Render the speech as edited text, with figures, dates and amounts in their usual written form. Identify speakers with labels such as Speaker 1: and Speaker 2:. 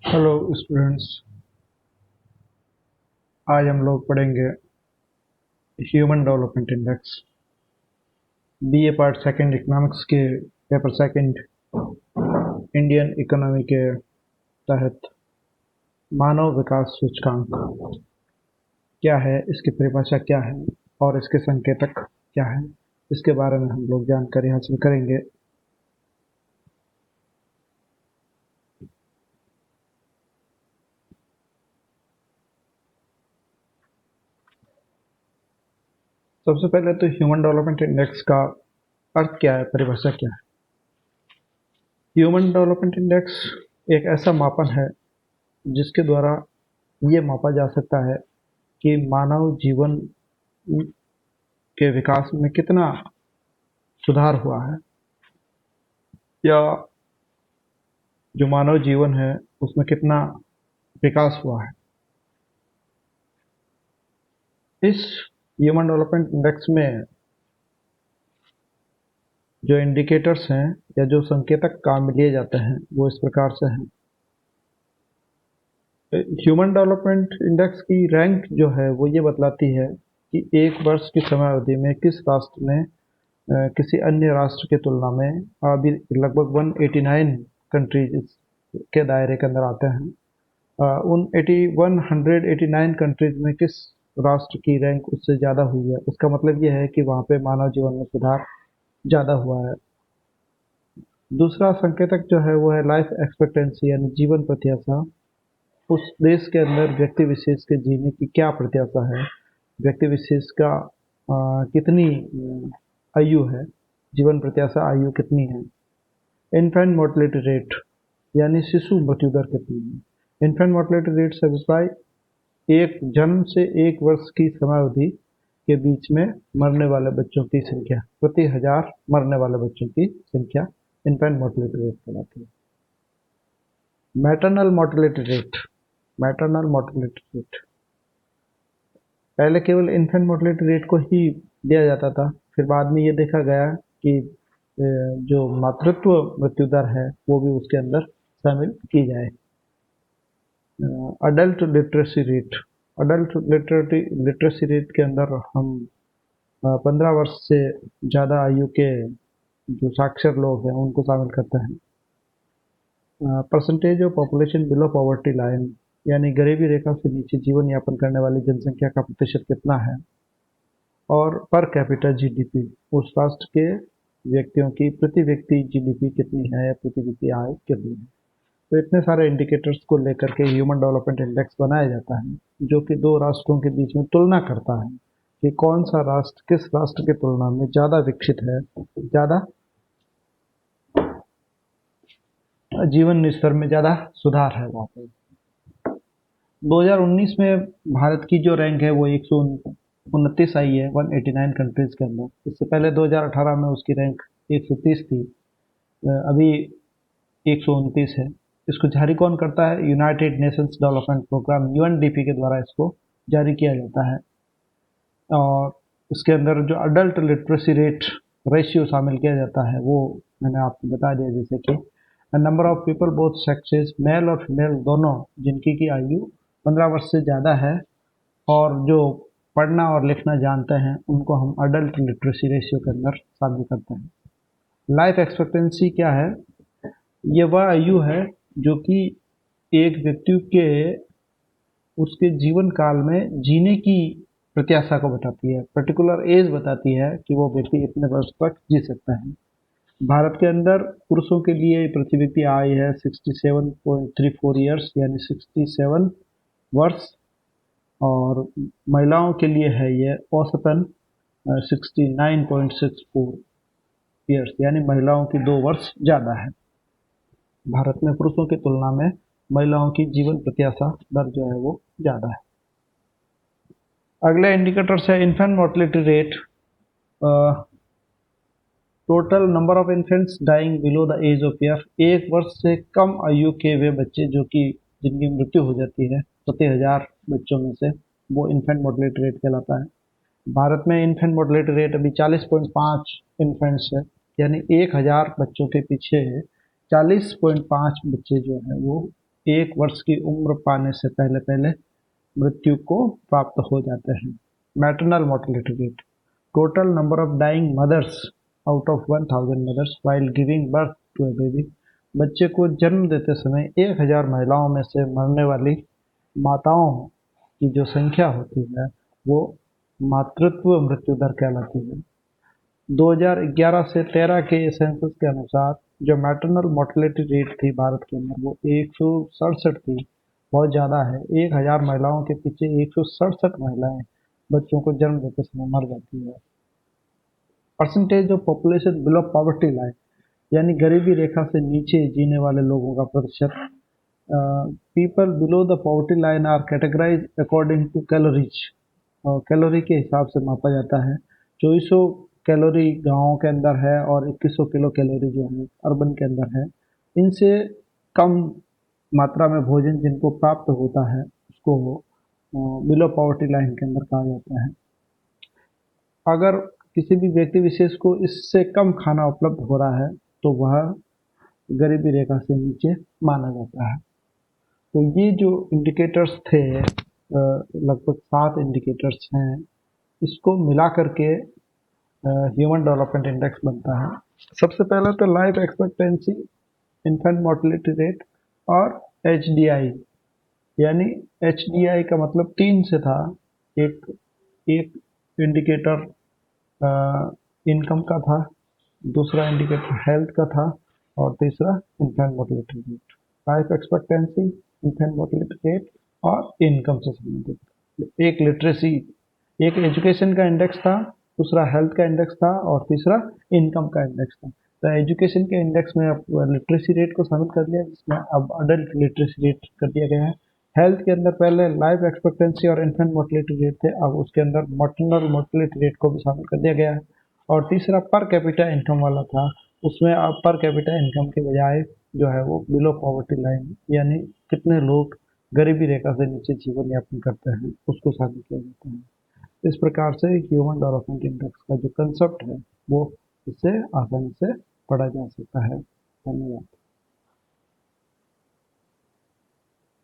Speaker 1: Hello students. आज हम लोग पढ़ेंगे human development index, BA part second economics के पेपर सेकंड इंडियन इकोनॉमी के तहत मानव विकास सूचकांक क्या है, इसकी परिभाषा क्या है और इसके संकेतक क्या है, इसके बारे में हम लोग जानकारी हासिल करेंगे। सबसे पहले तो ह्यूमन डेवलपमेंट इंडेक्स का अर्थ क्या है, परिभाषा क्या है। ह्यूमन डेवलपमेंट इंडेक्स एक ऐसा मापन है जिसके द्वारा ये मापा जा सकता है कि मानव जीवन के विकास में कितना सुधार हुआ है, या जो मानव जीवन है उसमें कितना विकास हुआ है। इस ह्यूमन डेवलपमेंट इंडेक्स में जो इंडिकेटर्स हैं या जो संकेतक काम लिए जाते हैं वो इस प्रकार से हैं। ह्यूमन डेवलपमेंट इंडेक्स की रैंक जो है वो ये बतलाती है कि एक वर्ष की समय अवधि में किस राष्ट्र ने किसी अन्य राष्ट्र की तुलना में अभी लगभग 189 कंट्रीज के दायरे के अंदर आते हैं। उन 189 कंट्रीज में किस राष्ट्र की रैंक उससे ज़्यादा हुई है, उसका मतलब यह है कि वहाँ पे मानव जीवन में सुधार ज़्यादा हुआ है। दूसरा संकेतक जो है वो है लाइफ एक्सपेक्टेंसी, यानी जीवन प्रत्याशा। उस देश के अंदर व्यक्ति विशेष के जीने की क्या प्रत्याशा है, व्यक्ति विशेष का कितनी आयु है, जीवन प्रत्याशा आयु कितनी है। इन्फेंट मोर्टेलिटी रेट, यानी शिशु मृत्यु दर कितनी है। इन्फेंट मोर्टेलिटी रेट से अभिप्राय एक जन्म से एक वर्ष की समयावधि के बीच में मरने वाले बच्चों की संख्या, प्रति 1000 मरने वाले बच्चों की संख्या इन्फेंट मोर्टेलिटी रेट कहलाती है। Maternal mortality rate, maternal mortality rate पहले केवल इन्फेंट मोर्टेलिटी रेट को ही दिया जाता था, फिर बाद में ये देखा गया कि जो मातृत्व मृत्यु दर है वो भी उसके अंदर शामिल की जाए। Adult literacy rate, adult literacy rate के अंदर हम 15 वर्ष से ज़्यादा आयु के जो साक्षर लोग हैं उनको शामिल करते हैं। Percentage of population below poverty line, यानी गरीबी रेखा से नीचे जीवन यापन करने वाली जनसंख्या का प्रतिशत कितना है। और पर कैपिटा जीडीपी, उस राष्ट्र के व्यक्तियों की प्रति व्यक्ति जीडीपी कितनी है या प्रति व्यक्ति आय कितनी है। तो इतने सारे इंडिकेटर्स को लेकर के ह्यूमन डेवलपमेंट इंडेक्स बनाया जाता है, जो कि दो राष्ट्रों के बीच में तुलना करता है कि कौन सा राष्ट्र किस राष्ट्र की तुलना में ज़्यादा विकसित है, ज़्यादा जीवन स्तर में ज़्यादा सुधार है वहाँ पे। 2019 में भारत की जो रैंक है वो 129 आई है 189 कंट्रीज के अंदर। इससे पहले 2018 में उसकी रैंक 130 थी, अभी 129 है। इसको जारी कौन करता है? United Nations Development Programme UNDP के द्वारा इसको जारी किया जाता है। और इसके अंदर जो अडल्ट लिटरेसी रेट रेशियो शामिल किया जाता है वो मैंने आपको बता दिया, जैसे कि number of people both sexes, male और फीमेल दोनों, जिनकी की आयु 15 वर्ष से ज़्यादा है और जो पढ़ना और लिखना जानते हैं उनको हम अडल्ट लिटरेसी रेशियो के अंदर शामिल करते हैं। लाइफ एक्सपेक्टेंसी क्या है? ये वह आयु है जो कि एक व्यक्ति के उसके जीवन काल में जीने की प्रत्याशा को बताती है, पर्टिकुलर एज बताती है कि वो व्यक्ति इतने वर्ष तक जी सकता है। भारत के अंदर पुरुषों के लिए प्रति व्यक्ति आय है 67.34 ईयर्स, यानी 67 वर्ष, और महिलाओं के लिए है ये औसतन 69.64 ईयर्स, यानी महिलाओं की 2 वर्ष ज़्यादा है। भारत में पुरुषों की तुलना में महिलाओं की जीवन प्रत्याशा दर जो है वो ज़्यादा है। अगला इंडिकेटर है infant mortality rate, total number of infants dying below the age of year. एक वर्ष से कम आयु के वे बच्चे जो कि जिनकी मृत्यु हो जाती है प्रति 1000 बच्चों में से, वो इन्फेंट मोर्टेलिटी रेट कहलाता है। भारत में इन्फेंट मोर्टेलिटी रेट अभी 40.5 इन्फेंट्स है, यानी 1000 बच्चों के पीछे 40.5 बच्चे जो है वो 1 वर्ष की उम्र पाने से पहले पहले मृत्यु को प्राप्त हो जाते हैं। Maternal mortality rate, total number of dying mothers out of 1000 mothers while giving birth to a baby. बच्चे को जन्म देते समय 1000 महिलाओं में से मरने वाली माताओं की जो संख्या होती है वो मातृत्व मृत्यु दर कहलाती है। 2011 से 13 के सेंसस के अनुसार जो मैटरनल मोर्टेलिटी रेट थी भारत के अंदर वो 167 थी, बहुत ज़्यादा है। 1000 महिलाओं के पीछे 167 महिलाएं बच्चों को जन्म देते समय मर जाती है। Percentage of population below poverty line, यानी गरीबी रेखा से नीचे जीने वाले लोगों का प्रतिशत। People below the poverty line are categorise according to calories, और कैलोरी के हिसाब से मापा जाता है। 2400 कैलोरी गाँव के अंदर है और 2100 किलो कैलोरी जो है अर्बन के अंदर है। इनसे कम मात्रा में भोजन जिनको प्राप्त होता है उसको बिलो पॉवर्टी लाइन के अंदर कहा जाता है। अगर किसी भी व्यक्ति विशेष को इससे कम खाना उपलब्ध हो रहा है तो वह गरीबी रेखा से नीचे माना जाता है। तो ये जो इंडिकेटर्स थे, लगभग 7 इंडिकेटर्स हैं, इसको मिला करके ह्यूमन डेवलपमेंट इंडेक्स बनता है। सबसे पहला तो life expectancy, infant mortality rate और एचडीआई, यानी एचडीआई का मतलब 3 से था। एक एक इंडिकेटर इनकम का था, दूसरा इंडिकेटर हेल्थ का था और तीसरा infant mortality rate. Life expectancy, infant mortality rate और इनकम से संबंधित। एक लिटरेसी, एक एजुकेशन का इंडेक्स था, दूसरा हेल्थ का इंडेक्स था और तीसरा इनकम का इंडेक्स था। तो एजुकेशन के इंडेक्स में अब लिटरेसी रेट को शामिल कर लिया, जिसमें अब अडल्ट लिटरेसी रेट कर दिया गया है। हेल्थ के अंदर पहले लाइफ एक्सपेक्टेंसी और इन्फेंट मोर्टेलिटी रेट थे, अब उसके अंदर मटरनल मोर्टेलिटी रेट को भी शामिल कर दिया गया है। और तीसरा पर कैपिटा इनकम वाला था, उसमें अब पर कैपिटा इनकम के बजाय जो है वो बिलो पॉवर्टी लाइन, यानी कितने लोग गरीबी रेखा से नीचे जीवन यापन करते हैं, उसको शामिल किया जाता है। इस प्रकार से ह्यूमन डेवलपमेंट इंडेक्स का जो कंसेप्ट है वो इससे आसानी से पढ़ा जा सकता है। धन्यवाद।